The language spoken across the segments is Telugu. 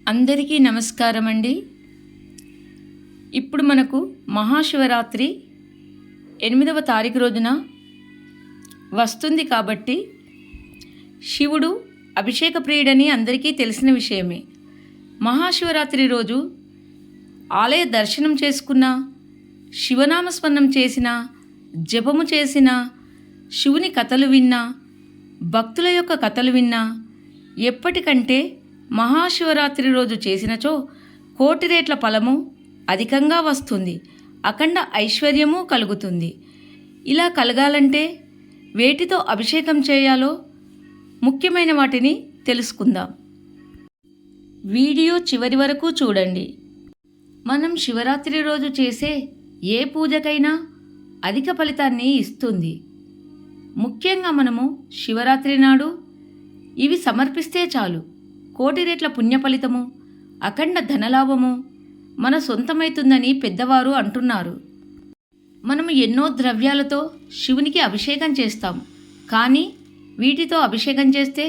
అందరికీ నమస్కారం అండి. ఇప్పుడు మనకు మహాశివరాత్రి 8వ తారీఖు రోజున వస్తుంది కాబట్టి శివుడు అభిషేక ప్రియుడని అందరికీ తెలిసిన విషయమే. మహాశివరాత్రి రోజు ఆలయ దర్శనం చేసుకున్న, శివనామస్మరణం చేసిన, జపము చేసిన, శివుని కథలు విన్నా, భక్తుల యొక్క కథలు విన్నా ఎప్పటికంటే మహాశివరాత్రి రోజు చేసినచో కోటి రేట్ల ఫలము అధికంగా వస్తుంది, అఖండ ఐశ్వర్యము కలుగుతుంది. ఇలా కలగాలంటే వేటితో అభిషేకం చేయాలో ముఖ్యమైన వాటిని తెలుసుకుందాం. వీడియో చివరి వరకు చూడండి. మనం శివరాత్రి రోజు చేసే ఏ పూజకైనా అధిక ఫలితాన్ని ఇస్తుంది. ముఖ్యంగా మనము శివరాత్రి నాడు ఇవి సమర్పిస్తే చాలు కోటి రేట్ల పుణ్య ఫలితము, అఖండ ధనలాభము మన సొంతమవుతుందని పెద్దవారు అంటున్నారు. మనము ఎన్నో ద్రవ్యాలతో శివునికి అభిషేకం చేస్తాం, కానీ వీటితో అభిషేకం చేస్తే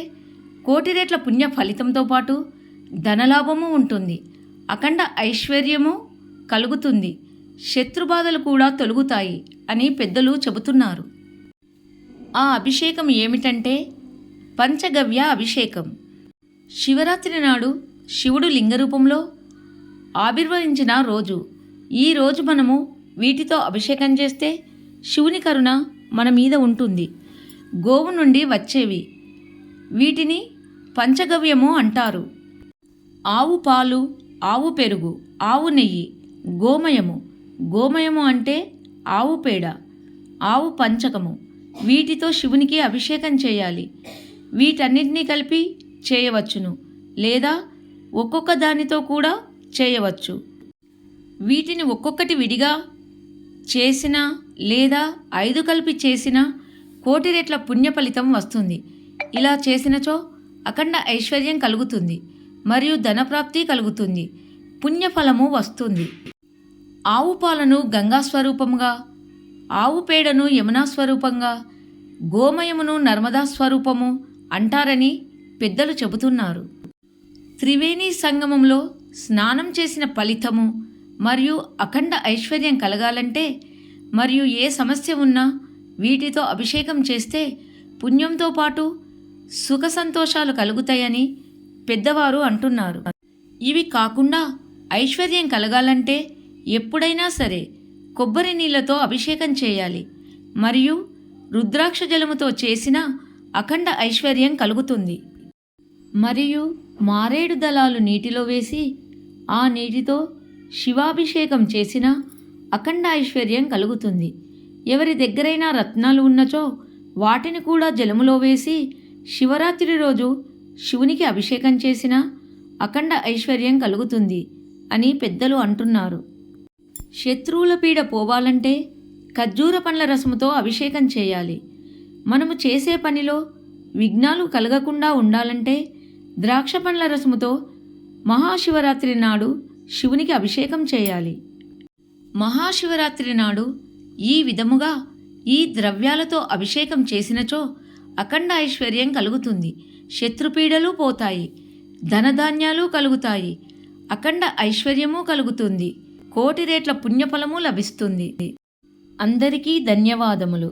కోటి రేట్ల పుణ్య ఫలితంతో పాటు ధనలాభము ఉంటుంది, అఖండ ఐశ్వర్యము కలుగుతుంది, శత్రుబాధలు కూడా తొలగుతాయి అని పెద్దలు చెబుతున్నారు. ఆ అభిషేకం ఏమిటంటే పంచగవ్య అభిషేకం. శివరాత్రి నాడు శివుడు లింగరూపంలో ఆవిర్భవించిన రోజు. ఈ రోజు మనము వీటితో అభిషేకం చేస్తే శివుని కరుణ మన మీద ఉంటుంది. గోవు నుండి వచ్చేవి, వీటిని పంచగవ్యము అంటారు. ఆవు పాలు, ఆవు పెరుగు, ఆవు నెయ్యి, గోమయము అంటే ఆవు పేడ, ఆవు పంచకము. వీటితో శివునికి అభిషేకం చేయాలి. వీటన్నిటినీ కలిపి చేయవచ్చును, లేదా ఒక్కొక్క దానితో కూడా చేయవచ్చు. వీటిని ఒక్కొక్కటి విడిగా చేసినా లేదా 5 కలిపి చేసినా కోటి రేట్ల పుణ్య ఫలితం వస్తుంది. ఇలా చేసినచో అఖండ ఐశ్వర్యం కలుగుతుంది మరియు ధనప్రాప్తి కలుగుతుంది, పుణ్యఫలము వస్తుంది. ఆవు పాలను గంగా స్వరూపంగా, ఆవు పేడను యమునా స్వరూపంగా, గోమయమును నర్మదా స్వరూపము అంటారని పెద్దలు చెబుతున్నారు. త్రివేణి సంగమంలో స్నానం చేసిన ఫలితము మరియు అఖండ ఐశ్వర్యం కలగాలంటే మరియు ఏ సమస్య ఉన్నా వీటితో అభిషేకం చేస్తే పుణ్యంతో పాటు సుఖ సంతోషాలు కలుగుతాయని పెద్దవారు అంటున్నారు. ఇవి కాకుండా ఐశ్వర్యం కలగాలంటే ఎప్పుడైనా సరే కొబ్బరి నీళ్లతో అభిషేకం చేయాలి మరియు రుద్రాక్ష జలముతో చేసిన అఖండ ఐశ్వర్యం కలుగుతుంది. మరియు మారేడు దళాలు నీటిలో వేసి ఆ నీటితో శివాభిషేకం చేసిన అఖండ ఐశ్వర్యం కలుగుతుంది. ఎవరి దగ్గరైనా రత్నాలు ఉన్నచో వాటిని కూడా జలములో వేసి శివరాత్రి రోజు శివునికి అభిషేకం చేసిన అఖండ ఐశ్వర్యం కలుగుతుంది అని పెద్దలు అంటున్నారు. శత్రువుల పీడ పోవాలంటే ఖర్జూర పండ్ల రసముతో అభిషేకం చేయాలి. మనము చేసే పనిలో విఘ్నాలు కలగకుండా ఉండాలంటే ద్రాక్ష పండ్ల రసముతో మహాశివరాత్రి నాడు శివునికి అభిషేకం చేయాలి. మహాశివరాత్రి నాడు ఈ విధముగా ఈ ద్రవ్యాలతో అభిషేకం చేసినచో అఖండ ఐశ్వర్యం కలుగుతుంది, శత్రుపీడలు పోతాయి, ధనధాన్యాలు కలుగుతాయి, అఖండ ఐశ్వర్యము కలుగుతుంది, కోటి రేట్ల పుణ్యఫలము లభిస్తుంది. అందరికీ ధన్యవాదములు.